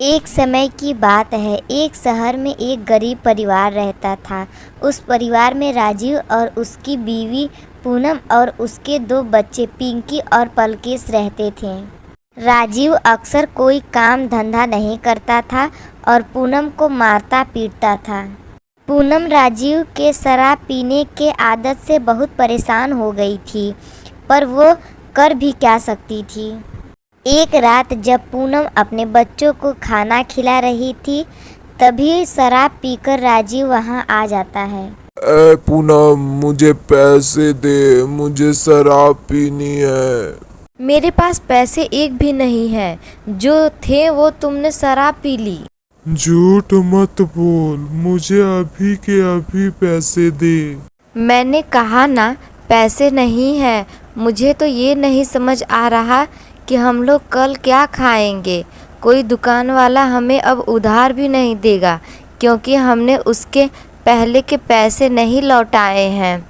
एक समय की बात है। एक शहर में एक गरीब परिवार रहता था। उस परिवार में राजीव और उसकी बीवी पूनम और उसके दो बच्चे पिंकी और पलकेश रहते थे। राजीव अक्सर कोई काम धंधा नहीं करता था और पूनम को मारता पीटता था। पूनम राजीव के शराब पीने के आदत से बहुत परेशान हो गई थी, पर वो कर भी क्या सकती थी। एक रात जब पूनम अपने बच्चों को खाना खिला रही थी, तभी शराब पीकर राजीव वहां आ जाता है। ए पूनम, मुझे पैसे दे, मुझे शराब पीनी है। मेरे पास पैसे एक भी नहीं है, जो थे वो तुमने शराब पी ली। झूठ मत बोल, मुझे अभी के अभी पैसे दे। मैंने कहा ना पैसे नहीं है। मुझे तो ये नहीं समझ आ रहा कि हम लोग कल क्या खाएंगे। कोई दुकान वाला हमें अब उधार भी नहीं देगा, क्योंकि हमने उसके पहले के पैसे नहीं लौटाए हैं।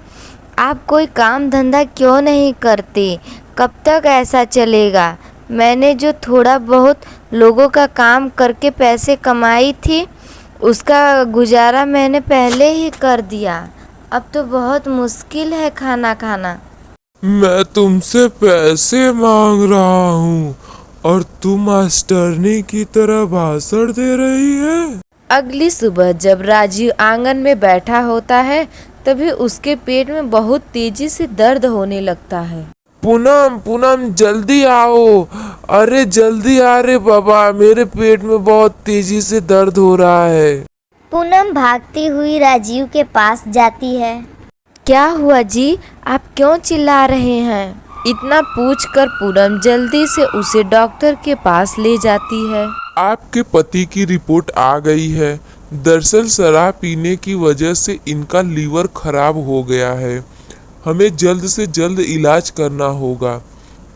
आप कोई काम धंधा क्यों नहीं करते? कब तक ऐसा चलेगा? मैंने जो थोड़ा बहुत लोगों का काम करके पैसे कमाई थी, उसका गुजारा मैंने पहले ही कर दिया। अब तो बहुत मुश्किल है खाना खाना। मैं तुमसे पैसे मांग रहा हूँ और तुम मास्टरनी की तरह भाषण दे रही है। अगली सुबह जब राजीव आंगन में बैठा होता है, तभी उसके पेट में बहुत तेजी से दर्द होने लगता है। पूनम पूनम, जल्दी आओ। अरे जल्दी आ रे बाबा, मेरे पेट में बहुत तेजी से दर्द हो रहा है। पूनम भागती हुई राजीव के पास जाती है। क्या हुआ जी? आप क्यों चिल्ला रहे हैं? इतना पूछकर पूनम जल्दी से उसे डॉक्टर के पास ले जाती है। आपके पति की रिपोर्ट आ गई है। दरअसल शराब पीने की वजह से इनका लीवर खराब हो गया है। हमें जल्द से जल्द इलाज करना होगा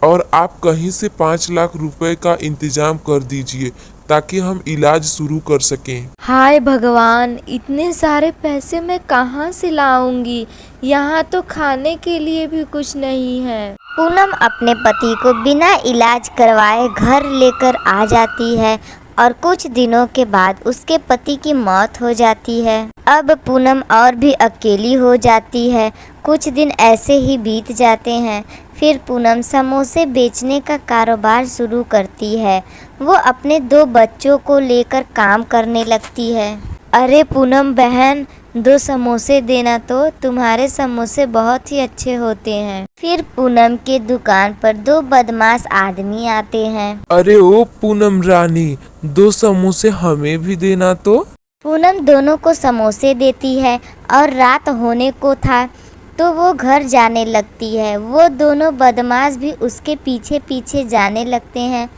और आप कहीं से 5 लाख रुपए का इंतजाम कर दीजिए ताकि हम इलाज शुरू कर सकें। हाय भगवान, इतने सारे पैसे मैं कहाँ से लाऊंगी? यहाँ तो खाने के लिए भी कुछ नहीं है। पूनम अपने पति को बिना इलाज करवाए घर लेकर आ जाती है और कुछ दिनों के बाद उसके पति की मौत हो जाती है। अब पूनम और भी अकेली हो जाती है। कुछ दिन ऐसे ही बीत जाते हैं। फिर पूनम समोसे बेचने का कारोबार शुरू करती है। वो अपने दो बच्चों को लेकर काम करने लगती है। अरे पूनम बहन, 2 समोसे देना तो, तुम्हारे समोसे बहुत ही अच्छे होते हैं। फिर पूनम के दुकान पर 2 बदमाश आदमी आते हैं। अरे ओ पूनम रानी, 2 समोसे हमें भी देना तो। पूनम दोनों को समोसे देती है और रात होने को था तो वो घर जाने लगती है। वो दोनों बदमाश भी उसके पीछे पीछे जाने लगते हैं।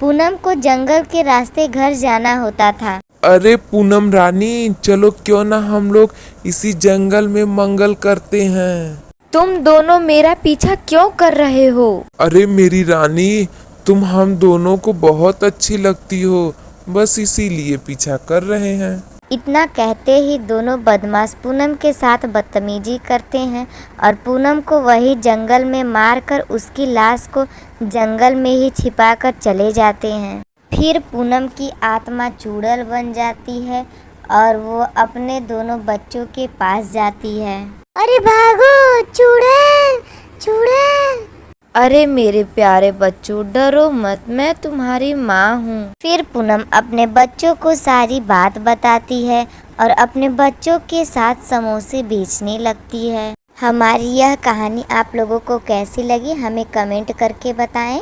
पूनम को जंगल के रास्ते घर जाना होता था। अरे पूनम रानी, चलो क्यों ना हम लोग इसी जंगल में मंगल करते हैं। तुम दोनों मेरा पीछा क्यों कर रहे हो? अरे मेरी रानी, तुम हम दोनों को बहुत अच्छी लगती हो, बस इसीलिए पीछा कर रहे हैं। इतना कहते ही दोनों बदमाश पूनम के साथ बदतमीजी करते हैं और पूनम को वही जंगल में मारकर उसकी लाश को जंगल में ही छिपाकर चले जाते हैं। फिर पूनम की आत्मा चुड़ैल बन जाती है और वो अपने दोनों बच्चों के पास जाती है। अरे भागो चुड़ैल, चुड़ैल। अरे मेरे प्यारे बच्चों, डरो मत, मैं तुम्हारी माँ हूँ। फिर पूनम अपने बच्चों को सारी बात बताती है और अपने बच्चों के साथ समोसे बेचने लगती है। हमारी यह कहानी आप लोगों को कैसी लगी हमें कमेंट करके बताएं।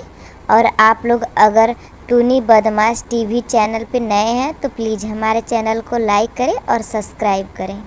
और आप लोग अगर टूनी बदमाश टीवी चैनल पे नए हैं तो प्लीज़ हमारे चैनल को लाइक करें और सब्सक्राइब करें।